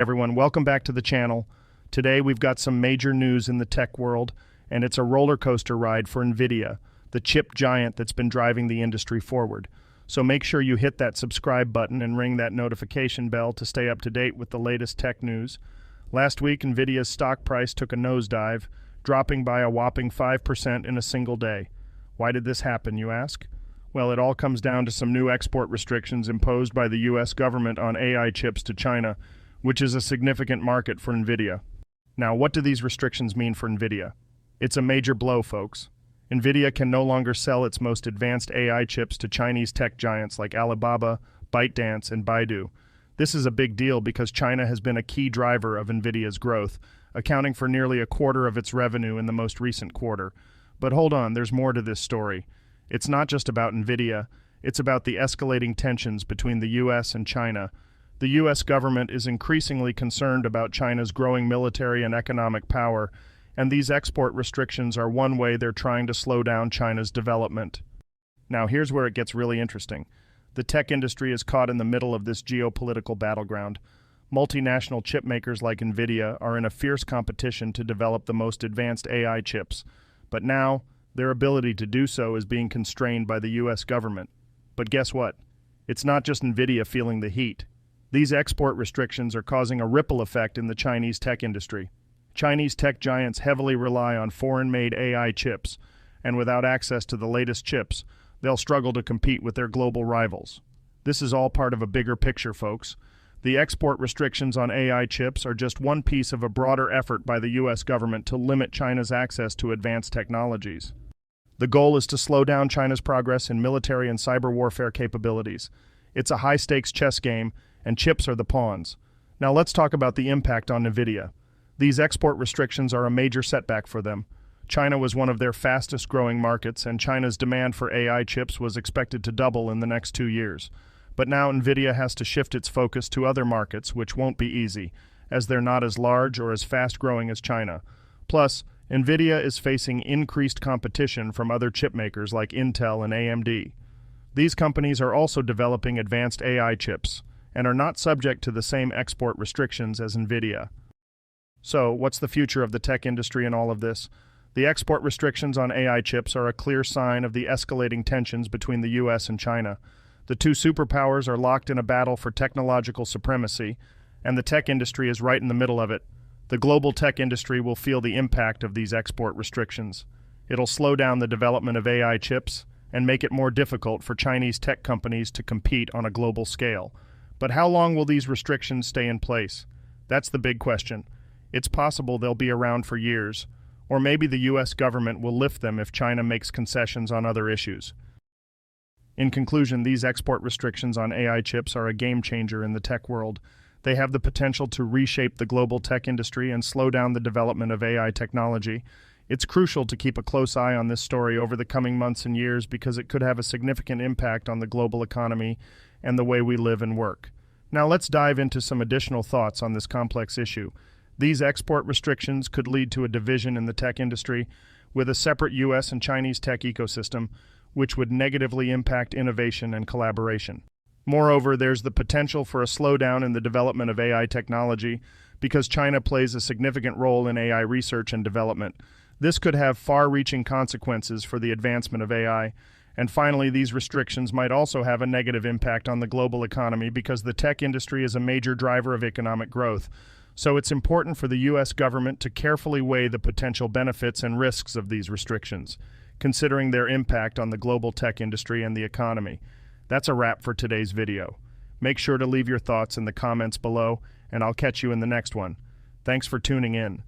Everyone, welcome back to the channel. Today we've got some major news in the tech world, and it's a roller coaster ride for Nvidia, the chip giant that's been driving the industry forward. So make sure you hit that subscribe button and ring that notification bell to stay up to date with the latest tech news. Last week, Nvidia's stock price took a nosedive, dropping by a whopping 5% in a single day. Why did this happen, you ask? Well, it all comes down to some new export restrictions imposed by the US government on AI chips to China, which is a significant market for Nvidia. Now, what do these restrictions mean for Nvidia? It's a major blow, folks. Nvidia can no longer sell its most advanced AI chips to Chinese tech giants like Alibaba, ByteDance, and Baidu. This is a big deal because China has been a key driver of Nvidia's growth, accounting for nearly a quarter of its revenue in the most recent quarter. But hold on, there's more to this story. It's not just about Nvidia, it's about the escalating tensions between the US and China. The US government is increasingly concerned about China's growing military and economic power, and these export restrictions are one way they're trying to slow down China's development. Now, here's where it gets really interesting. The tech industry is caught in the middle of this geopolitical battleground. Multinational chipmakers like Nvidia are in a fierce competition to develop the most advanced AI chips, but now their ability to do so is being constrained by the US government. But guess what? It's not just Nvidia feeling the heat. These export restrictions are causing a ripple effect in the Chinese tech industry. Chinese tech giants heavily rely on foreign-made AI chips, and without access to the latest chips, they'll struggle to compete with their global rivals. This is all part of a bigger picture, folks. The export restrictions on AI chips are just one piece of a broader effort by the US government to limit China's access to advanced technologies. The goal is to slow down China's progress in military and cyber warfare capabilities. It's a high-stakes chess game, and chips are the pawns. Now let's talk about the impact on Nvidia. These export restrictions are a major setback for them. China was one of their fastest-growing markets, and China's demand for AI chips was expected to double in the next 2 years. But now Nvidia has to shift its focus to other markets, which won't be easy, as they're not as large or as fast-growing as China. Plus, Nvidia is facing increased competition from other chipmakers like Intel and AMD. These companies are also developing advanced AI chips, and are not subject to the same export restrictions as Nvidia. So, what's the future of the tech industry in all of this? The export restrictions on AI chips are a clear sign of the escalating tensions between the US and China. The two superpowers are locked in a battle for technological supremacy, and the tech industry is right in the middle of it. The global tech industry will feel the impact of these export restrictions. It'll slow down the development of AI chips and make it more difficult for Chinese tech companies to compete on a global scale. But how long will these restrictions stay in place? That's the big question. It's possible they'll be around for years, or maybe the US government will lift them if China makes concessions on other issues. In conclusion, these export restrictions on AI chips are a game changer in the tech world. They have the potential to reshape the global tech industry and slow down the development of AI technology. It's crucial to keep a close eye on this story over the coming months and years because it could have a significant impact on the global economy and the way we live and work. Now let's dive into some additional thoughts on this complex issue. These export restrictions could lead to a division in the tech industry, with a separate US and Chinese tech ecosystem, which would negatively impact innovation and collaboration. Moreover, there's the potential for a slowdown in the development of AI technology because China plays a significant role in AI research and development. This could have far-reaching consequences for the advancement of AI. And finally, these restrictions might also have a negative impact on the global economy because the tech industry is a major driver of economic growth. So it's important for the US government to carefully weigh the potential benefits and risks of these restrictions, considering their impact on the global tech industry and the economy. That's a wrap for today's video. Make sure to leave your thoughts in the comments below, and I'll catch you in the next one. Thanks for tuning in.